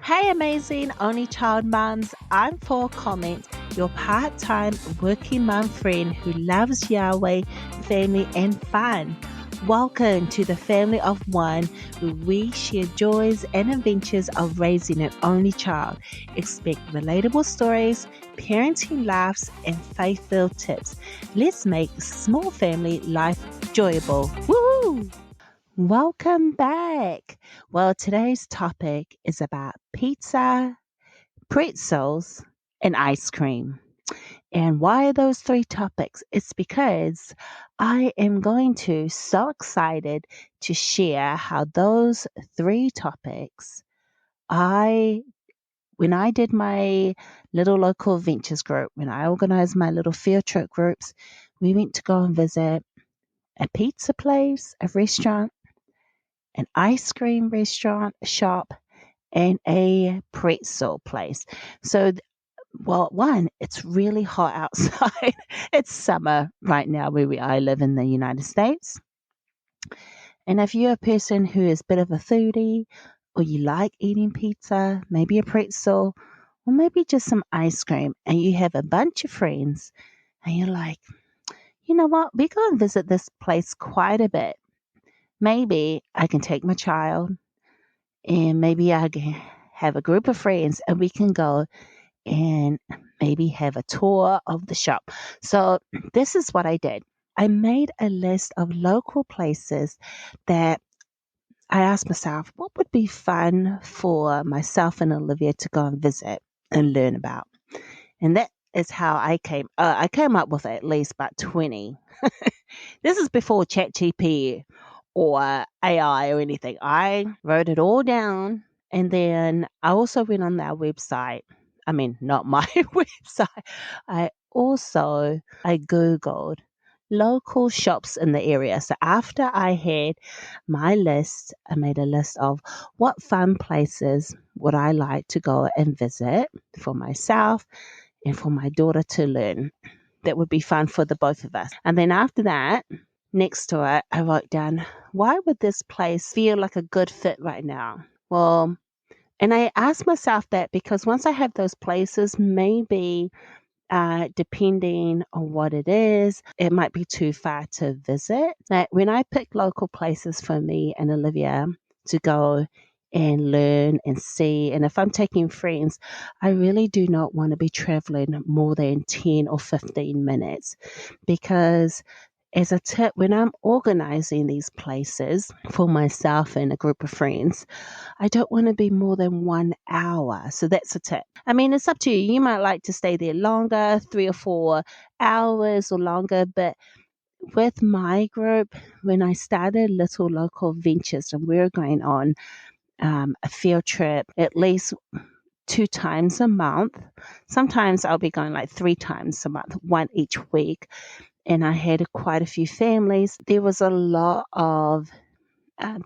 Hey, amazing only child mums. I'm for comment, your part-time working mum friend who loves Yahweh, family, and fun. Welcome to the family of one, where we share joys and adventures of raising an only child. Expect relatable stories, parenting laughs, and faith-filled tips. Let's make small family life enjoyable. Woo! Welcome back. Well, today's topic is about pizza, pretzels, and ice cream. And why are those three topics? It's because I am going to so excited to share how those three topics when I did my little local adventures group, when I organized my little field trip groups, we went to go and visit a pizza place, a restaurant, an ice cream restaurant shop, and a pretzel place. So, well, one, it's really hot outside. It's summer right now I live in the United States. And if you're a person who is a bit of a foodie, or you like eating pizza, maybe a pretzel, or maybe just some ice cream, and you have a bunch of friends, and you're like, you know what, we go and visit this place quite a bit. Maybe I can take my child, and maybe I can have a group of friends and we can go and maybe have a tour of the shop. So this is what I did. I made a list of local places that I asked myself, what would be fun for myself and Olivia to go and visit and learn about? And that is how I came up with at least about 20. This is before ChatGPT or AI or anything. I wrote it all down, and then I also went on their website. I mean, not my website. I Googled local shops in the area. So after I had my list, I made a list of what fun places would I like to go and visit for myself and for my daughter to learn. That would be fun for the both of us. And then after that, next to it, I wrote down, why would this place feel like a good fit right now? Well, and I asked myself that because once I have those places, maybe depending on what it is, it might be too far to visit. But when I pick local places for me and Olivia to go and learn and see, and if I'm taking friends, I really do not want to be traveling more than 10 or 15 minutes, because as a tip, when I'm organizing these places for myself and a group of friends, I don't want to be more than 1 hour. So that's a tip. I mean, it's up to you. You might like to stay there longer, 3 or 4 hours or longer. But with my group, when I started Little Local Ventures and we were going on a field trip at least 2 times a month, sometimes I'll be going like 3 times a month, one each week. And I had quite a few families. There was a lot of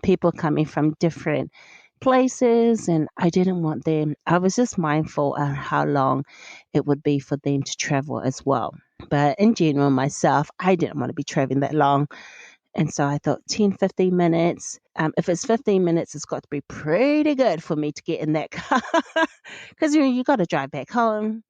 people coming from different places, and I didn't want them. I was just mindful of how long it would be for them to travel as well. But in general, myself, I didn't want to be traveling that long. And so I thought 10, 15 minutes. If it's 15 minutes, it's got to be pretty good for me to get in that car. Because you got to drive back home.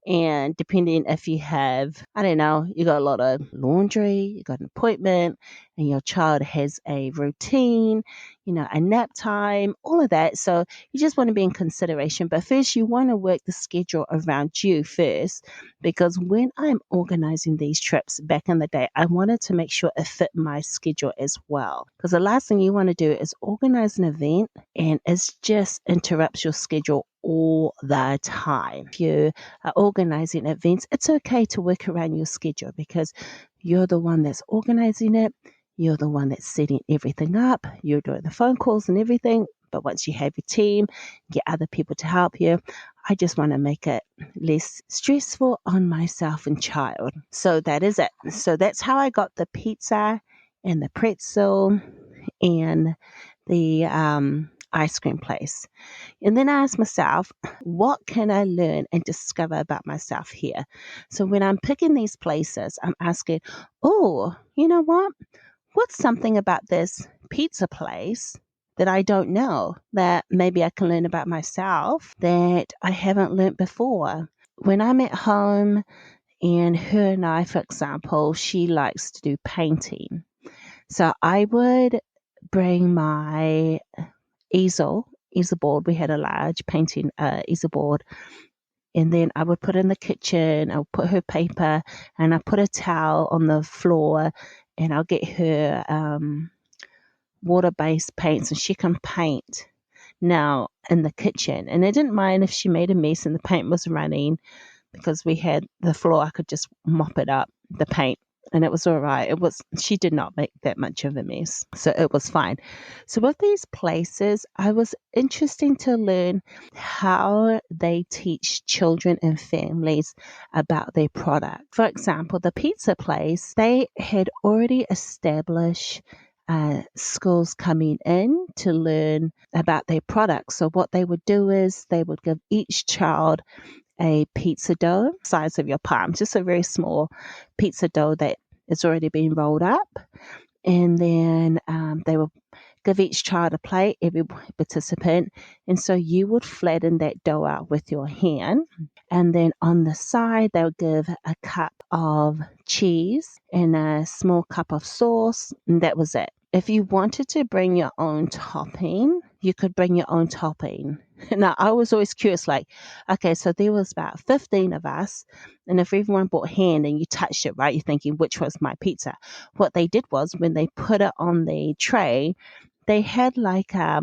And depending if you have, I don't know, you got a lot of laundry, you got an appointment, and your child has a routine, a nap time, all of that. So you just want to be in consideration. But first, you want to work the schedule around you first, because when I'm organizing these trips back in the day, I wanted to make sure it fit my schedule as well. Because the last thing you want to do is organize an event and it just interrupts your schedule all the time. If you are organizing events, it's okay to work around your schedule because you're the one that's organizing it. You're the one that's setting everything up. You're doing the phone calls and everything. But once you have your team, get other people to help you. I just want to make it less stressful on myself and child. So that is it. So that's how I got the pizza and the pretzel and the ice cream place. And then I asked myself, what can I learn and discover about myself here? So when I'm picking these places, I'm asking, oh, you know what? What's something about this pizza place that I don't know, that maybe I can learn about myself that I haven't learned before. When I'm at home and her and I, for example, she likes to do painting. So I would bring my easel board. We had a large painting easel board. And then I would put it in the kitchen. I would put her paper and I put a towel on the floor, and I'll get her water-based paints, and she can paint now in the kitchen. And I didn't mind if she made a mess and the paint was running, because we had the floor. I could just mop it up, the paint, and it was all right. She did not make that much of a mess, so it was fine. So with these places, I was interested to learn how they teach children and families about their product. For example, the pizza place, they had already established schools coming in to learn about their products. So what they would do is they would give each child a pizza dough size of your palm, just a very small pizza dough that is already been rolled up. And then they will give each child a plate, every participant. And so you would flatten that dough out with your hand. And then on the side, they'll give a cup of cheese and a small cup of sauce. And that was it. If you wanted to bring your own topping, you could bring your own topping. Now, I was always curious, like, okay, so there was about 15 of us, and if everyone brought hand and you touched it, right, you're thinking, which was my pizza? What they did was, when they put it on the tray, they had like a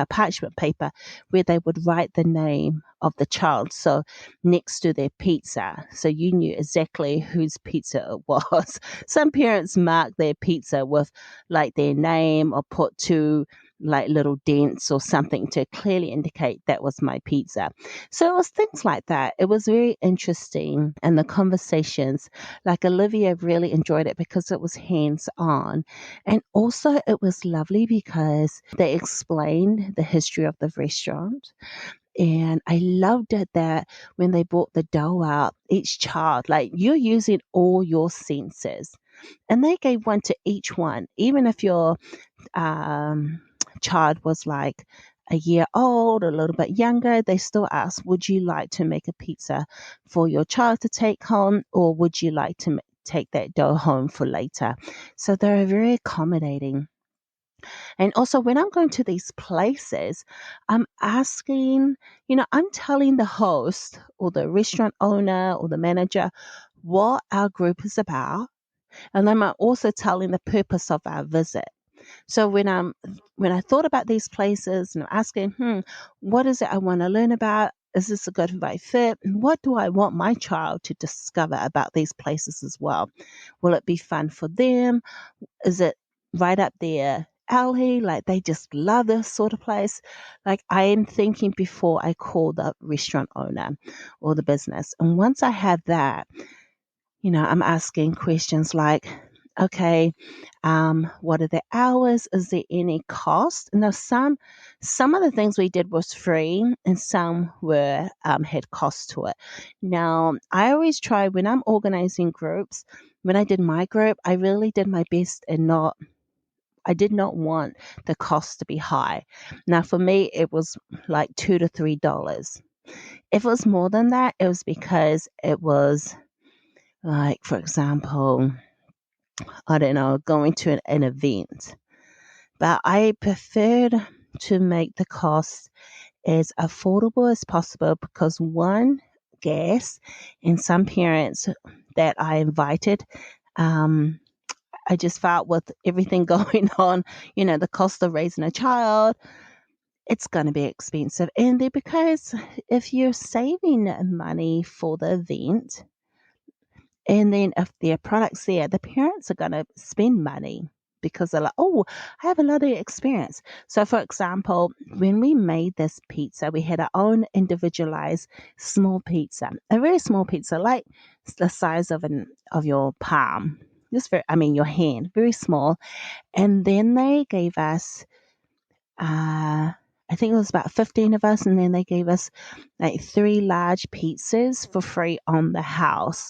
parchment paper, where they would write the name of the child, so next to their pizza, so you knew exactly whose pizza it was. Some parents mark their pizza with like their name, or put two like little dents or something to clearly indicate that was my pizza. So it was things like that. It was very interesting, and the conversations, like Olivia really enjoyed it because it was hands on, and also it was lovely because they explained the history of the restaurant. And I loved it that when they brought the dough out, each child, like, you're using all your senses. And they gave one to each one. Even if your child was like a year old, a little bit younger, they still asked, would you like to make a pizza for your child to take home? Or would you like to take that dough home for later? So they're very accommodating. And also, when I'm going to these places, I'm asking, I'm telling the host or the restaurant owner or the manager what our group is about. And I'm also telling the purpose of our visit. So when I thought about these places and I'm asking, what is it I want to learn about? Is this a good right fit? And what do I want my child to discover about these places as well? Will it be fun for them? Is it right up their alley? Like, they just love this sort of place. Like, I am thinking before I call the restaurant owner or the business. And once I have that, I'm asking questions like, okay, what are the hours? Is there any cost? Now, some of the things we did was free, and some were had cost to it. Now, I always try when I'm organizing groups. When I did my group, I really did my best, and I did not want the cost to be high. Now, for me, it was like $2 to $3. If it was more than that, it was because it was, like, for example, I don't know, going to an event. But I preferred to make the cost as affordable as possible, because one, gas, and some parents that I invited, I just felt with everything going on, the cost of raising a child, it's going to be expensive. And then, because if you're saving money for the event, and then if there are products there, the parents are going to spend money because they're like, oh, I have a lot of experience. So, for example, when we made this pizza, we had our own individualized small pizza, a very small pizza, like the size of your palm, your hand, very small. And then they gave us, I think it was about 15 of us, and then they gave us like 3 large pizzas for free on the house.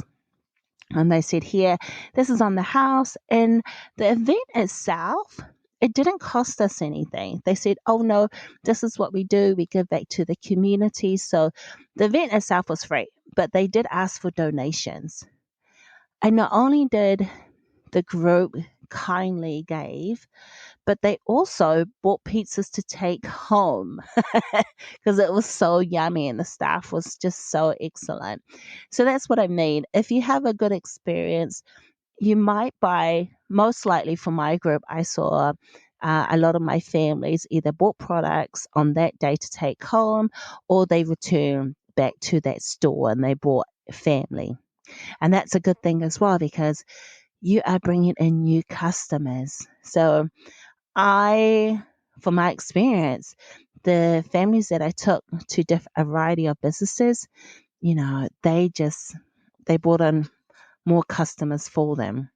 And they said, here, this is on the house. And the event itself, it didn't cost us anything. They said, oh no, this is what we do. We give back to the community. So the event itself was free, but they did ask for donations. And not only did the group kindly gave, but they also bought pizzas to take home because it was so yummy and the staff was just so excellent. So that's what I mean. If you have a good experience, you might buy, most likely for my group, I saw a lot of my families either bought products on that day to take home or they returned back to that store and they bought family. And that's a good thing as well because you are bringing in new customers. So from my experience, the families that I took to a variety of businesses, they brought in more customers for them.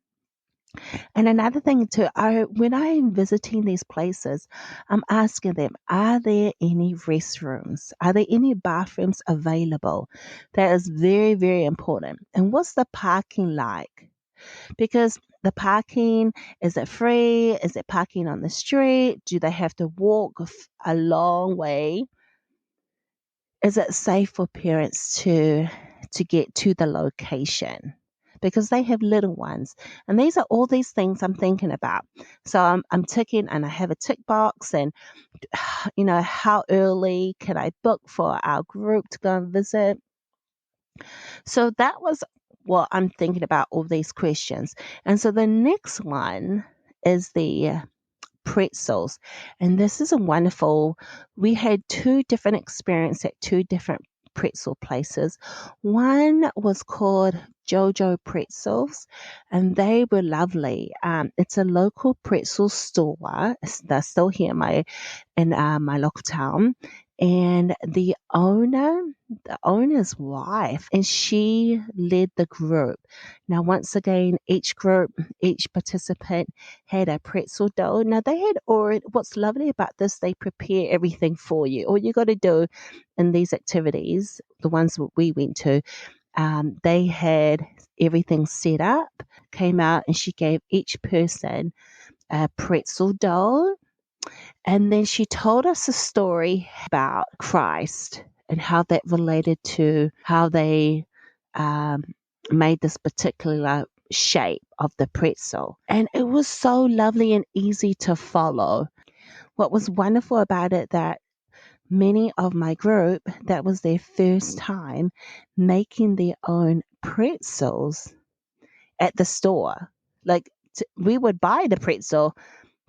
And another thing too, when I am visiting these places, I'm asking them, are there any restrooms? Are there any bathrooms available? That is very, very important. And what's the parking like? Because the parking, is it free? Is it parking on the street? Do they have to walk a long way? Is it safe for parents to get to the location? Because they have little ones. And these are all these things I'm thinking about. So I'm ticking and I have a tick box and how early can I book for our group to go and visit? So that was what I'm thinking about, all these questions. And so the next one is the pretzels. And this is a wonderful, we had two different experiences at two different pretzel places. One was called Jojo Pretzels, and they were lovely. It's a local pretzel store. They're still here in my local town. And the owner's wife, and she led the group. Now, once again, each participant had a pretzel dough. Now, they had already, what's lovely about this, they prepare everything for you. All you got to do in these activities, the ones that we went to, they had everything set up, came out, and she gave each person a pretzel dough. And then she told us a story about Christ and how that related to how they made this particular shape of the pretzel. And it was so lovely and easy to follow. What was wonderful about it, that many of my group, that was their first time making their own pretzels at the store. Like we would buy the pretzel,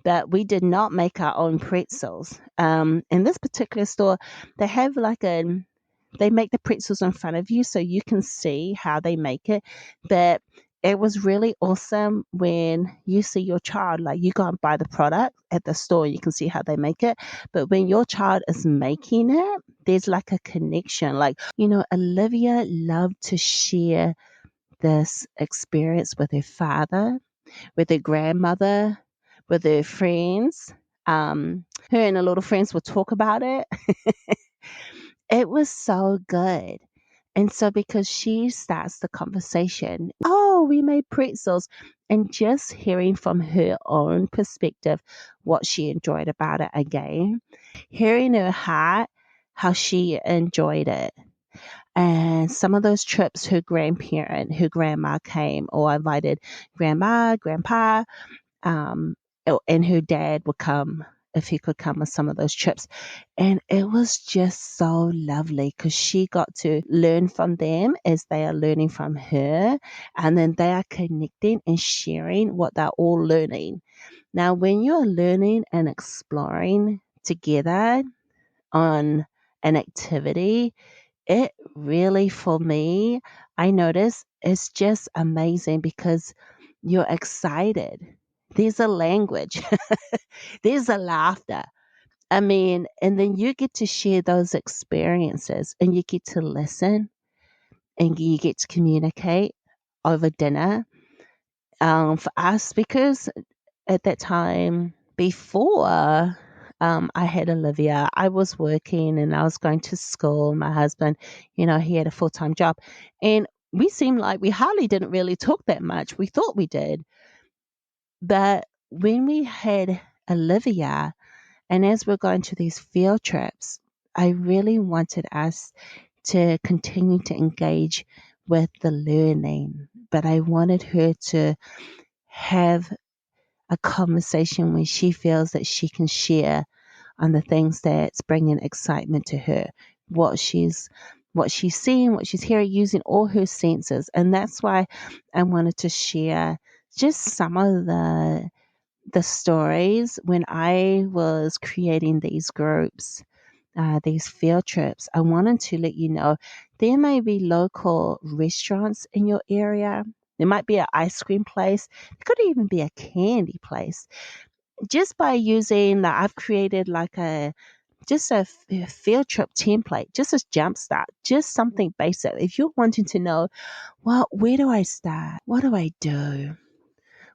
but we did not make our own pretzels. In this particular store, they have they make the pretzels in front of you so you can see how they make it. But it was really awesome when you see your child, like you go and buy the product at the store, you can see how they make it. But when your child is making it, there's like a connection. Like, Olivia loved to share this experience with her father, with her grandmother, with her friends. Her and her little friends would talk about it. It was so good. And so because she starts the conversation, oh, we made pretzels, and just hearing from her own perspective what she enjoyed about it again, hearing her heart, how she enjoyed it. And some of those trips, her grandma came, or invited grandma, grandpa, um, and her dad would come if he could come with some of those trips. And it was just so lovely because she got to learn from them as they are learning from her. And then they are connecting and sharing what they're all learning. Now, when you're learning and exploring together on an activity, it really, for me, I notice it's just amazing because you're excited. There's a language. There's a laughter. I mean, and then you get to share those experiences and you get to listen and you get to communicate over dinner. For us, because at that time, before I had Olivia, I was working and I was going to school. My husband, he had a full-time job. And we seemed like we hardly didn't really talk that much. We thought we did. But when we had Olivia. And as we're going to these field trips, I really wanted us to continue to engage with the learning, but I wanted her to have a conversation where she feels that she can share on the things that's bringing excitement to her, what she's seeing, what she's hearing, using all her senses. And that's why I wanted to share just some of the stories when I was creating these groups, these field trips. I wanted to let you know there may be local restaurants in your area. There might be an ice cream place. It could even be a candy place. Just by using, I've created like a field trip template, just as Jumpstart, just something basic. If you're wanting to know, well, where do I start? What do I do?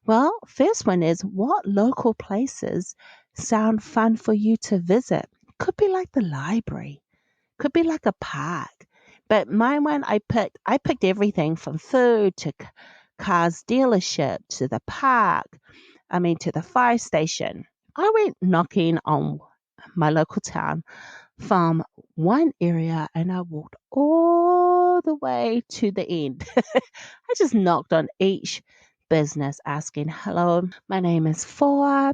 Well, first one is, what local places sound fun for you to visit? Could be like the library, could be like a park. But my one, I picked everything from food to cars dealership to the park. To the fire station. I went knocking on my local town from one area and I walked all the way to the end. I just knocked on each business asking, hello, my name is Four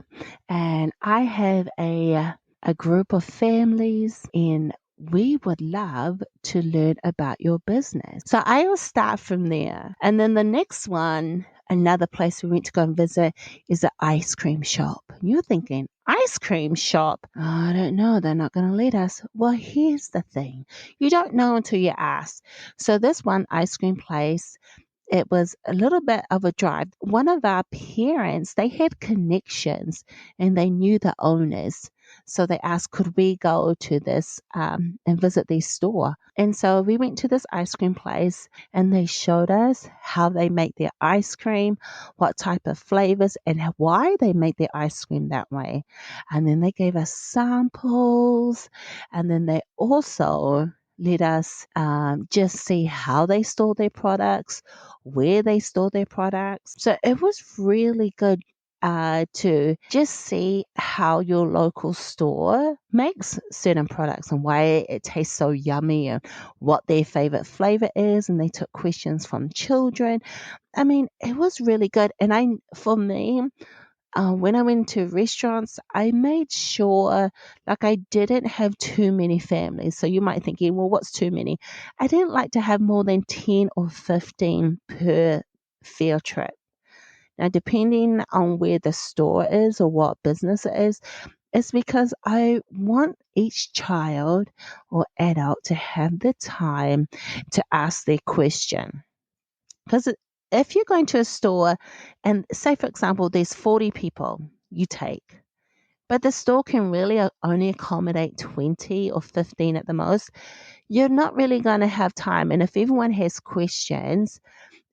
and I have a group of families and we would love to learn about your business. So I will start from there. And then the next one, another place we went to go and visit is an ice cream shop. You're thinking, ice cream shop? Oh, I don't know. They're not going to let us. Well, here's the thing. You don't know until you ask. So this one ice cream place, it was a little bit of a drive. One of our parents, they had connections and they knew the owners. So they asked, could we go to this and visit their store? And so we went to this ice cream place and they showed us how they make their ice cream, what type of flavors and why they make their ice cream that way. And then they gave us samples and then they also let us just see how they store their products, where they store their products. So it was really good to just see how your local store makes certain products and why it tastes so yummy and what their favorite flavor is. And they took questions from children. It was really good. And for me, when I went to restaurants, I made sure like I didn't have too many families. So you might think, well, what's too many? I didn't like to have more than 10 or 15 per field trip. Now, depending on where the store is or what business it is, it's because I want each child or adult to have the time to ask their question. Because if you're going to a store and say, for example, there's 40 people you take, but the store can really only accommodate 20 or 15 at the most, you're not really going to have time. And if everyone has questions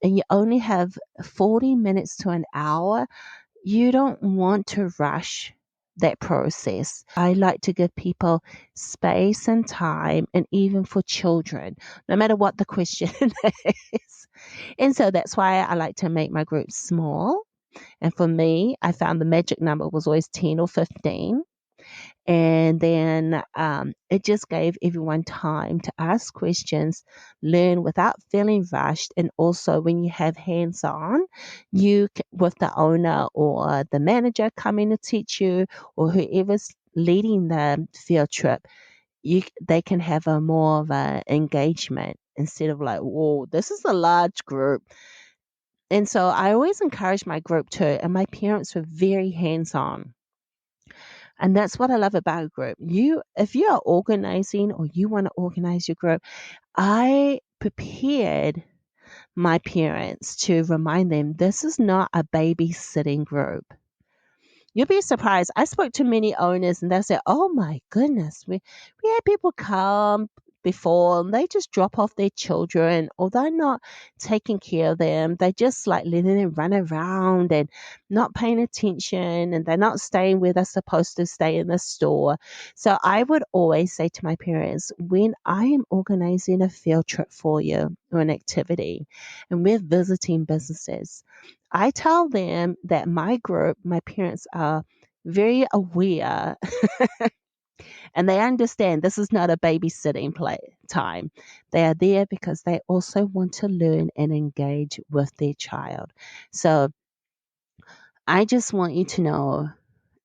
and you only have 40 minutes to an hour, you don't want to rush that process. I like to give people space and time, and even for children, no matter what the question is. And so that's why I like to make my groups small. And for me, I found the magic number was always 10 or 15. And then it just gave everyone time to ask questions, learn without feeling rushed. And also, when you have hands on, with the owner or the manager coming to teach you, or whoever's leading the field trip, they can have a more of an engagement instead of like, whoa, this is a large group. And so I always encourage my group too. And my parents were very hands on. And that's what I love about a group. If you are organizing or you want to organize your group, I prepared my parents to remind them this is not a babysitting group. You'll be surprised. I spoke to many owners and they said, oh my goodness, we had people come before and they just drop off their children or they're not taking care of them. They just like letting them run around and not paying attention and they're not staying where they're supposed to stay in the store. So I would always say to my parents, when I am organizing a field trip for you or an activity and we're visiting businesses, I tell them that my group, my parents are very aware, and they understand this is not a babysitting play time. They are there because they also want to learn and engage with their child. So I just want you to know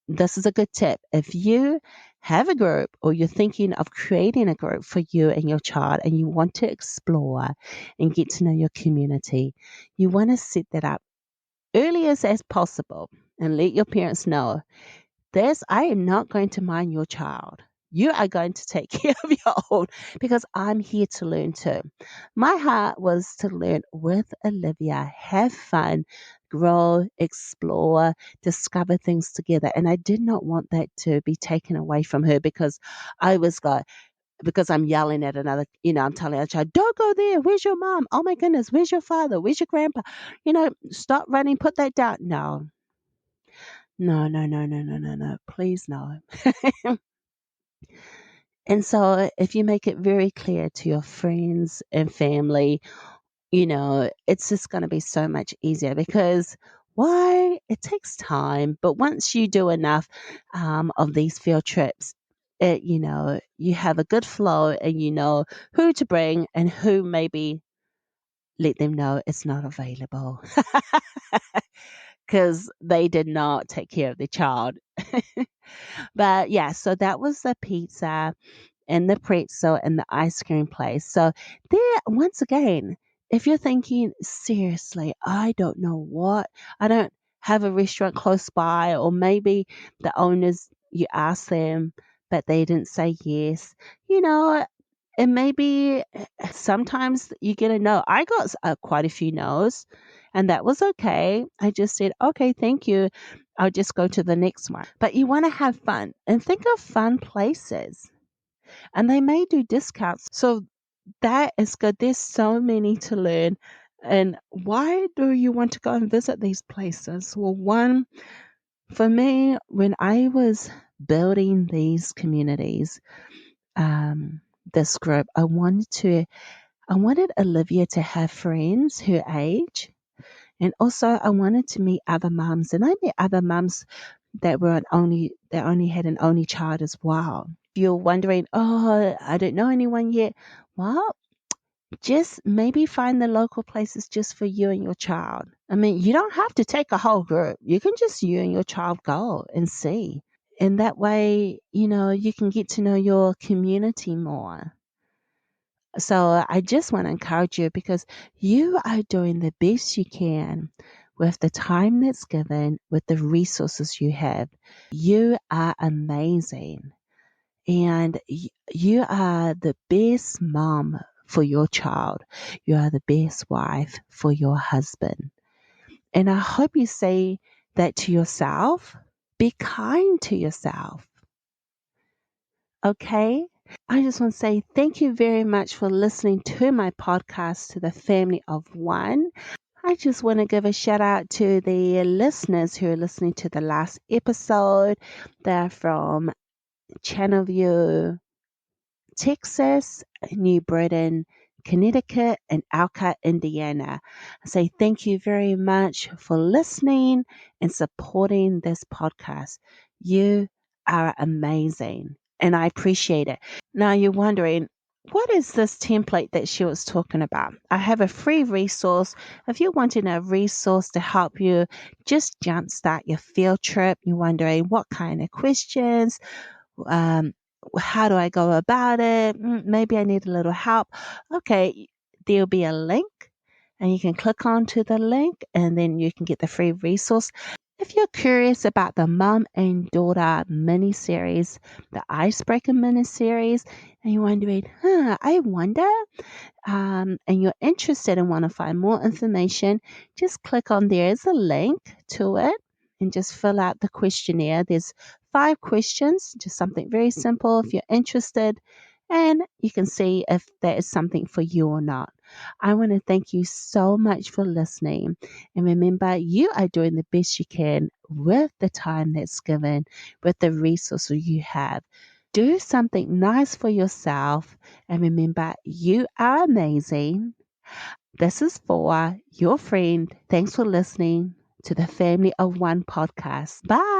this is a good tip. If you have a group or you're thinking of creating a group for you and your child and you want to explore and get to know your community, you want to set that up earliest as possible and let your parents know this, I am not going to mind your child. You are going to take care of your own because I'm here to learn too. My heart was to learn with Olivia, have fun, grow, explore, discover things together. And I did not want that to be taken away from her because I was going, because I'm yelling at another, I'm telling a child, don't go there. Where's your mom? Oh my goodness. Where's your father? Where's your grandpa? Stop running. Put that down. No, no, no, no, no, no, no, no. Please, no. And so, if you make it very clear to your friends and family, it's just going to be so much easier because why? It takes time. But once you do enough of these field trips, you have a good flow and you know who to bring and who maybe let them know it's not available because they did not take care of the child. But yeah, so that was the pizza and the pretzel and the ice cream place. So there, once again, if you're thinking, seriously, I don't know I don't have a restaurant close by, or maybe the owners, you ask them, but they didn't say yes, and maybe sometimes you get a no. I got quite a few no's, and that was okay. I just said, okay, thank you. I'll just go to the next one. But you want to have fun and think of fun places, and they may do discounts. So that is good. There's so many to learn. And why do you want to go and visit these places? Well, one, for me, when I was building these communities, um, this group, I wanted Olivia to have friends her age. And also I wanted to meet other mums. And I met other mums that only had an only child as well. If you're wondering, oh, I don't know anyone yet. Well, just maybe find the local places just for you and your child. I mean, you don't have to take a whole group. You can just you and your child go and see. And that way, you can get to know your community more. So I just want to encourage you because you are doing the best you can with the time that's given, with the resources you have. You are amazing. And you are the best mom for your child. You are the best wife for your husband. And I hope you say that to yourself. Be kind to yourself. Okay? I just want to say thank you very much for listening to my podcast, To the Family of One. I just want to give a shout out to the listeners who are listening to the last episode. They're from Channelview, Texas, New Britain, Connecticut, and Elkhart, Indiana. I say thank you very much for listening and supporting this podcast. You are amazing, and I appreciate it. Now you're wondering, what is this template that she was talking about? I have a free resource. If you're wanting a resource to help you just jumpstart your field trip, you're wondering what kind of questions, um, how do I go about it? Maybe I need a little help. Okay, there'll be a link and you can click onto the link and then you can get the free resource. If you're curious about the mum and daughter mini series, the icebreaker mini series, and you're wondering, I wonder, and you're interested and want to find more information, just click on there's a link to it and just fill out the questionnaire. There's 5 questions, just something very simple if you're interested, and you can see if that is something for you or not. I want to thank you so much for listening. And remember, you are doing the best you can with the time that's given, with the resources you have. Do something nice for yourself. And remember, you are amazing. This is for your friend. Thanks for listening to the Family of One podcast. Bye.